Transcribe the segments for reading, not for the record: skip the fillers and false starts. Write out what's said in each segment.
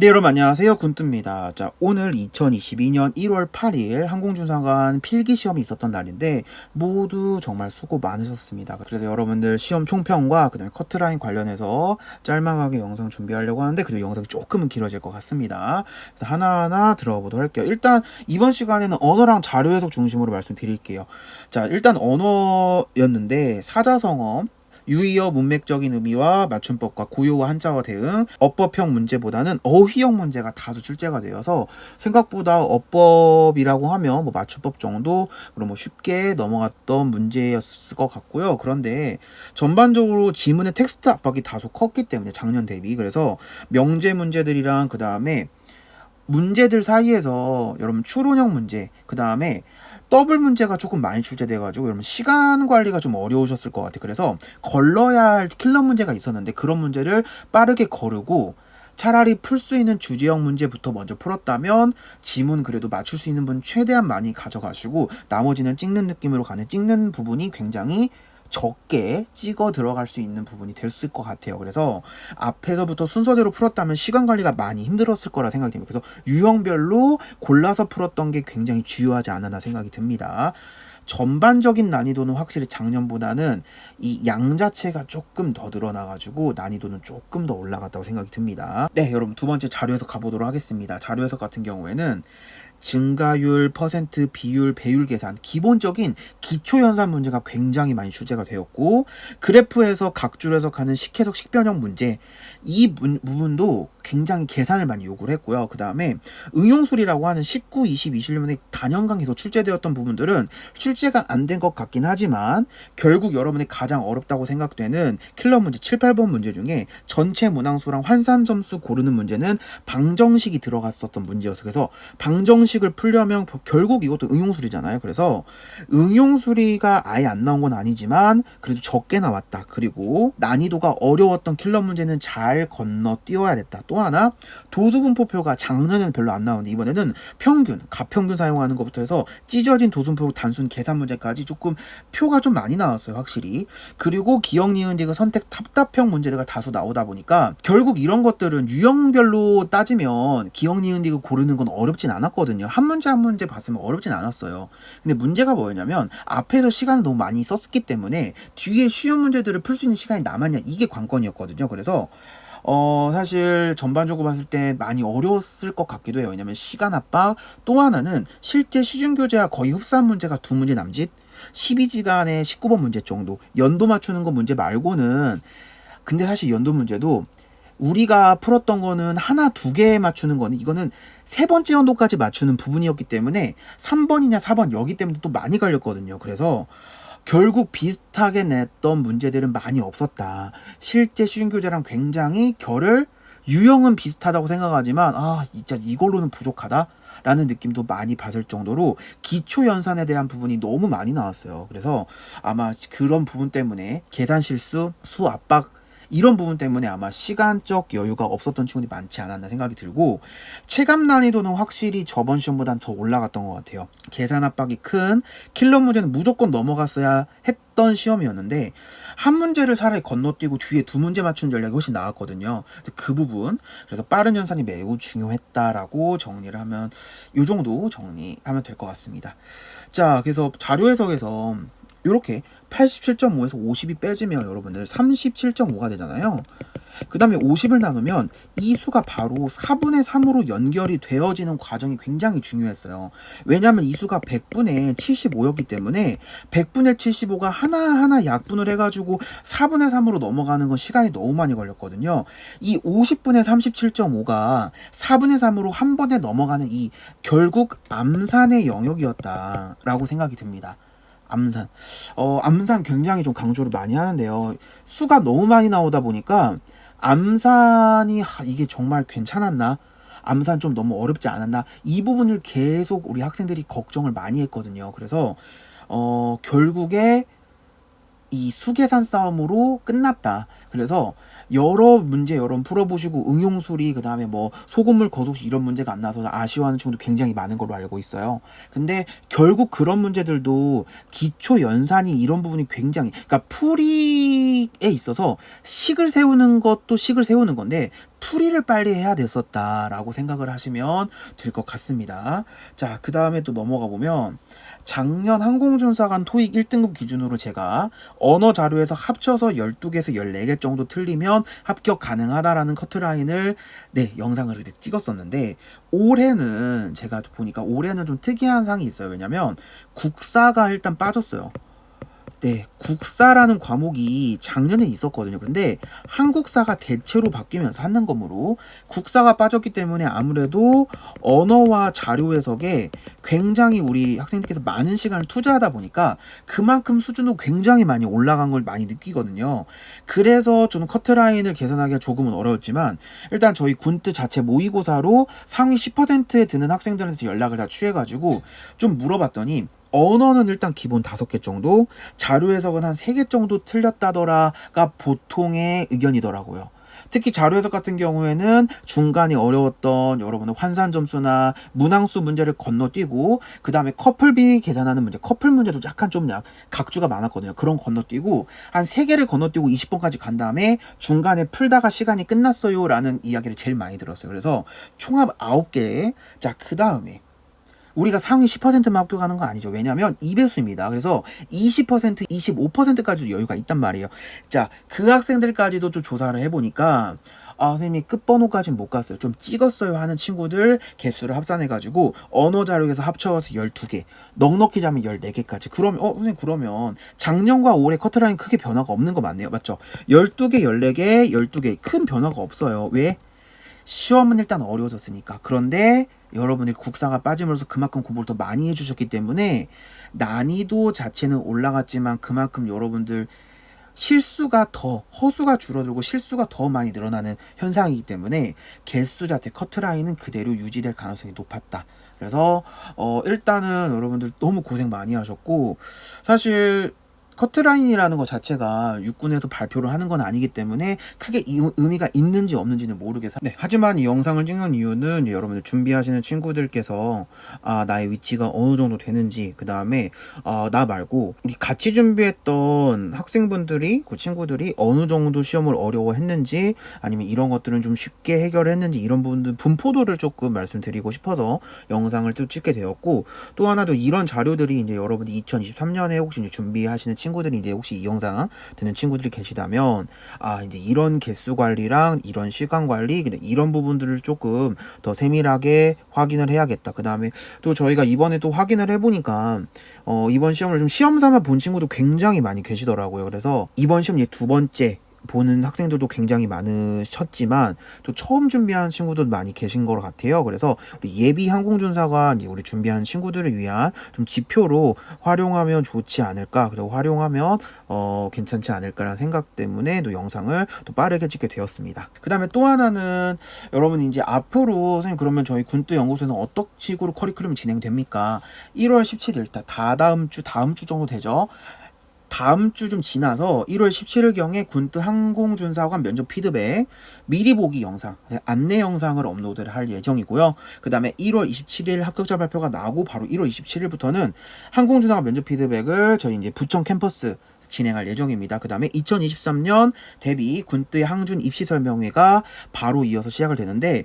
네, 여러분 안녕하세요. 군뚜입니다. 자, 오늘 2022년 1월 8일 항공준사관 필기시험이 있었던 날인데 모두 정말 수고 많으셨습니다. 그래서 여러분들 시험 총평과 그다음에 커트라인 관련해서 짤막하게 영상 준비하려고 하는데 그래도 영상이 조금은 길어질 것 같습니다. 그래서 하나하나 들어보도록 할게요. 일단 이번 시간에는 언어랑 자료 해석 중심으로 말씀드릴게요. 자, 일단 언어였는데 사자성어 유의어 문맥적인 의미와 맞춤법과 고유어 한자어 대응, 어법형 문제보다는 어휘형 문제가 다수 출제가 되어서 생각보다 어법이라고 하면 뭐 맞춤법 정도 그럼 뭐 쉽게 넘어갔던 문제였을 것 같고요. 그런데 전반적으로 지문의 텍스트 압박이 다소 컸기 때문에 작년 대비 그래서 명제 문제들이랑 그 다음에 문제들 사이에서 여러분 추론형 문제 그 다음에 더블 문제가 조금 많이 출제돼가지고 여러분 시간 관리가 좀 어려우셨을 것 같아요. 그래서 걸러야 할 킬러 문제가 있었는데 그런 문제를 빠르게 거르고 차라리 풀 수 있는 주제형 문제부터 먼저 풀었다면 지문 그래도 맞출 수 있는 분 최대한 많이 가져가시고 나머지는 찍는 느낌으로 가는 찍는 부분이 굉장히 적게 찍어 들어갈 수 있는 부분이 됐을 것 같아요. 그래서 앞에서부터 순서대로 풀었다면 시간 관리가 많이 힘들었을 거라 생각이 듭니다. 그래서 유형별로 골라서 풀었던 게 굉장히 주요하지 않았나 생각이 듭니다. 전반적인 난이도는 확실히 작년보다는 이 양 자체가 조금 더 늘어나가지고 난이도는 조금 더 올라갔다고 생각이 듭니다. 네, 여러분 두 번째 자료 해석 가보도록 하겠습니다. 자료 해석 같은 경우에는 증가율, 퍼센트, 비율, 배율 계산 기본적인 기초연산 문제가 굉장히 많이 출제가 되었고 그래프에서 각줄 해석하는 식해석 식변형 문제 이 부분도 굉장히 계산을 많이 요구를 했고요. 그 다음에 응용술이라고 하는 19, 20, 21년에 단연간 계속 출제되었던 부분들은 출제가 안 된 것 같긴 하지만 결국 여러분의 가장 어렵다고 생각되는 킬러 문제 7, 8번 문제 중에 전체 문항수랑 환산 점수 고르는 문제는 방정식이 들어갔었던 문제였어요. 그래서 방정식을 풀려면 결국 이것도 응용술이잖아요. 그래서 응용술이가 아예 안 나온 건 아니지만 그래도 적게 나왔다. 그리고 난이도가 어려웠던 킬러 문제는 잘 건너뛰어야 됐다. 또 하나 도수분포표가 작년에는 별로 안 나오는데 이번에는 평균, 가평균 사용하는 것부터 해서 찢어진 도수분포 단순 계산 문제까지 조금 표가 좀 많이 나왔어요. 확실히. 그리고 기억, 니은, 디귿 선택 답답형 문제가 다수 나오다 보니까 결국 이런 것들은 유형별로 따지면 기억, 니은, 디귿 고르는 건 어렵진 않았거든요. 한 문제 한 문제 봤으면 어렵진 않았어요. 근데 문제가 뭐였냐면 앞에서 시간을 너무 많이 썼기 때문에 뒤에 쉬운 문제들을 풀 수 있는 시간이 남았냐 이게 관건이었거든요. 그래서 사실 전반적으로 봤을 때 많이 어려웠을 것 같기도 해요. 왜냐면 시간 압박 또 하나는 실제 시중교재와 거의 흡사한 문제가 두 문제 남짓 12지간에 19번 문제 정도 연도 맞추는 거 문제 말고는 근데 사실 연도 문제도 우리가 풀었던 거는 하나 두 개 맞추는 거는 이거는 세 번째 연도까지 맞추는 부분이었기 때문에 3번이냐 4번 여기 때문에 또 많이 갈렸거든요. 그래서 결국 비슷하게 냈던 문제들은 많이 없었다. 실제 시중교재랑 굉장히 결을 유형은 비슷하다고 생각하지만 진짜 이걸로는 부족하다 라는 느낌도 많이 받을 정도로 기초 연산에 대한 부분이 너무 많이 나왔어요. 그래서 아마 그런 부분 때문에 계산 실수, 수 압박 이런 부분 때문에 아마 시간적 여유가 없었던 친구들이 많지 않았나 생각이 들고 체감 난이도는 확실히 저번 시험보다는 더 올라갔던 것 같아요. 계산 압박이 큰 킬러 문제는 무조건 넘어갔어야 했던 시험이었는데 한 문제를 차라리 건너뛰고 뒤에 두 문제 맞추는 전략이 훨씬 나았거든요. 그 부분 그래서 빠른 연산이 매우 중요했다라고 정리를 하면 이 정도 정리하면 될 것 같습니다. 자, 그래서 자료 해석에서 이렇게 87.5에서 50이 빼지면 여러분들 37.5가 되잖아요. 그 다음에 50을 나누면 이 수가 바로 4분의 3으로 연결이 되어지는 과정이 굉장히 중요했어요. 왜냐하면 이 수가 100분의 75였기 때문에 100분의 75가 하나하나 약분을 해가지고 4분의 3으로 넘어가는 건 시간이 너무 많이 걸렸거든요. 이 50분의 37.5가 4분의 3으로 한 번에 넘어가는 이 결국 암산의 영역이었다라고 생각이 듭니다. 암산. 암산 굉장히 좀 강조를 많이 하는데요. 수가 너무 많이 나오다 보니까 암산이 이게 정말 괜찮았나? 암산 좀 너무 어렵지 않았나? 이 부분을 계속 우리 학생들이 걱정을 많이 했거든요. 그래서 결국에 이 수계산 싸움으로 끝났다. 그래서 여러 문제 여러 풀어보시고 응용수리 그 다음에 뭐 소금물 거속식 이런 문제가 안 나와서 아쉬워하는 친구도 굉장히 많은 걸로 알고 있어요. 근데 결국 그런 문제들도 기초 연산이 이런 부분이 굉장히, 그러니까 풀이에 있어서 식을 세우는 것도 식을 세우는 건데 풀이를 빨리 해야 됐었다라고 생각을 하시면 될 것 같습니다. 자, 그 다음에 또 넘어가 보면 작년 항공준사관 토익 1등급 기준으로 제가 언어 자료에서 합쳐서 12개에서 14개 정도 틀리면 합격 가능하다라는 커트라인을 영상을 이렇게 찍었었는데, 올해는 제가 보니까 올해는 좀 특이한 상이 있어요. 왜냐면 국사가 일단 빠졌어요. 국사라는 과목이 작년에 있었거든요. 근데 한국사가 대체로 바뀌면서 하는 거므로 국사가 빠졌기 때문에 아무래도 언어와 자료 해석에 굉장히 우리 학생들께서 많은 시간을 투자하다 보니까 그만큼 수준도 굉장히 많이 올라간 걸 많이 느끼거든요. 그래서 저는 커트라인을 계산하기가 조금은 어려웠지만, 일단 저희 군트 자체 모의고사로 상위 10%에 드는 학생들한테 연락을 다 취해가지고 좀 물어봤더니 언어는 일단 기본 5개 정도, 자료 해석은 한 3개 정도 틀렸다더라가 보통의 의견이더라고요. 특히 자료 해석 같은 경우에는 중간에 어려웠던 여러분의 환산 점수나 문항수 문제를 건너뛰고, 그 다음에 커플비 계산하는 문제, 커플 문제도 약간 좀 각주가 많았거든요. 그런 건너뛰고 한 3개를 건너뛰고 20번까지 간 다음에 중간에 풀다가 시간이 끝났어요 라는 이야기를 제일 많이 들었어요. 그래서 총합 9개. 자, 그 다음에 우리가 상위 10%만 합격하는 거 아니죠. 왜냐하면 2배수입니다. 그래서 20%, 25%까지도 여유가 있단 말이에요. 자, 그 학생들까지도 좀 조사를 해보니까 선생님이 끝번호까지는 못 갔어요. 좀 찍었어요 하는 친구들 개수를 합산해가지고 언어 자료에서 합쳐서 12개, 넉넉히 자면 14개까지. 그러면 선생님 그러면 작년과 올해 커트라인 크게 변화가 없는 거 맞네요. 맞죠? 12개, 14개, 12개 큰 변화가 없어요. 왜? 시험은 일단 어려워졌으니까. 그런데 여러분이 국사가 빠짐으로써 그만큼 공부를 더 많이 해주셨기 때문에 난이도 자체는 올라갔지만 그만큼 여러분들 허수가 줄어들고 실수가 더 많이 늘어나는 현상이기 때문에 개수 자체 커트라인은 그대로 유지될 가능성이 높았다. 그래서 일단은 여러분들 너무 고생 많이 하셨고, 사실 커트라인이라는 것 자체가 육군에서 발표를 하는 건 아니기 때문에 크게 의미가 있는지 없는지는 모르겠어요. 하지만 이 영상을 찍는 이유는 여러분들 준비하시는 친구들께서 나의 위치가 어느 정도 되는지, 그 다음에 나 말고 우리 같이 준비했던 학생분들이, 그 친구들이 어느 정도 시험을 어려워했는지, 아니면 이런 것들은 좀 쉽게 해결했는지, 이런 부분들 분포도를 조금 말씀드리고 싶어서 영상을 또 찍게 되었고, 또 하나도 이런 자료들이 이제 여러분들이 2023년에 혹시 이제 준비하시는 친구들이 이제 혹시 이 영상 듣는 친구들이 계시다면 이제 이런 개수 관리랑 이런 시간 관리, 이런 부분들을 조금 더 세밀하게 확인을 해야겠다. 그 다음에 또 저희가 이번에 또 확인을 해보니까 이번 시험을 좀 시험 삼아 본 친구도 굉장히 많이 계시더라고요. 그래서 이번 시험 이제 2번째 보는 학생들도 굉장히 많으셨지만 또 처음 준비한 친구들도 많이 계신 것 같아요. 그래서 우리 예비 항공준사관 우리 준비한 친구들을 위한 좀 지표로 활용하면 좋지 않을까, 그리고 활용하면 괜찮지 않을까라는 생각 때문에 또 영상을 또 빠르게 찍게 되었습니다. 그 다음에 또 하나는 여러분 이제 앞으로 선생님 그러면 저희 군트 연구소에는 어떤 식으로 커리큘럼이 진행됩니까? 1월 17일 다음 주 정도 되죠. 다음 주 좀 지나서 1월 17일경에 군트 항공준사관 면접 피드백 미리 보기 영상, 안내 영상을 업로드를 할 예정이고요. 그 다음에 1월 27일 합격자 발표가 나고 바로 1월 27일부터는 항공준사관 면접 피드백을 저희 이제 부천 캠퍼스 진행할 예정입니다. 그 다음에 2023년 대비 군트의 항준 입시 설명회가 바로 이어서 시작을 되는데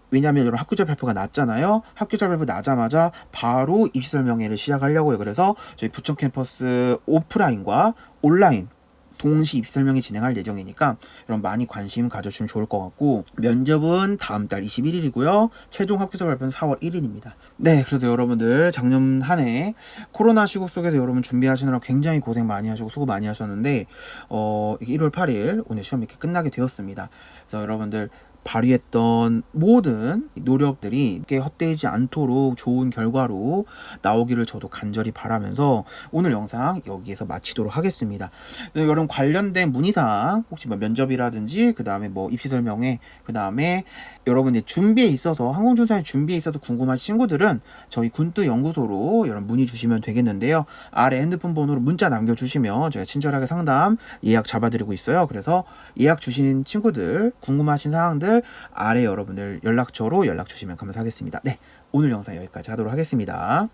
왜냐하면 여러분 합격자 발표가 났잖아요. 합격자 발표 나자마자 바로 입시 설명회를 시작하려고요. 그래서 저희 부천 캠퍼스 오프라인과 온라인 동시 입시 설명회 진행할 예정이니까 여러분 많이 관심 가져주시면 좋을 것 같고, 면접은 다음 달 21일이고요. 최종 합격자 발표는 4월 1일입니다. 그래서 여러분들 작년 한 해 코로나 시국 속에서 여러분 준비하시느라 굉장히 고생 많이 하시고 수고 많이 하셨는데 1월 8일 오늘 시험 이렇게 끝나게 되었습니다. 그래서 여러분들 발휘했던 모든 노력들이 헛되지 않도록 좋은 결과로 나오기를 저도 간절히 바라면서 오늘 영상 여기에서 마치도록 하겠습니다. 여러분 관련된 문의사항 혹시 면접이라든지 그 다음에 입시 설명회, 그 다음에 여러분의 준비에 있어서 항공준사의 준비에 있어서 궁금하신 친구들은 저희 군트 연구소로 여러분 문의 주시면 되겠는데요. 아래 핸드폰 번호로 문자 남겨주시면 제가 친절하게 상담 예약 잡아드리고 있어요. 그래서 예약 주신 친구들 궁금하신 사항들 아래 여러분들 연락처로 연락 주시면 감사하겠습니다. 오늘 영상 여기까지 하도록 하겠습니다.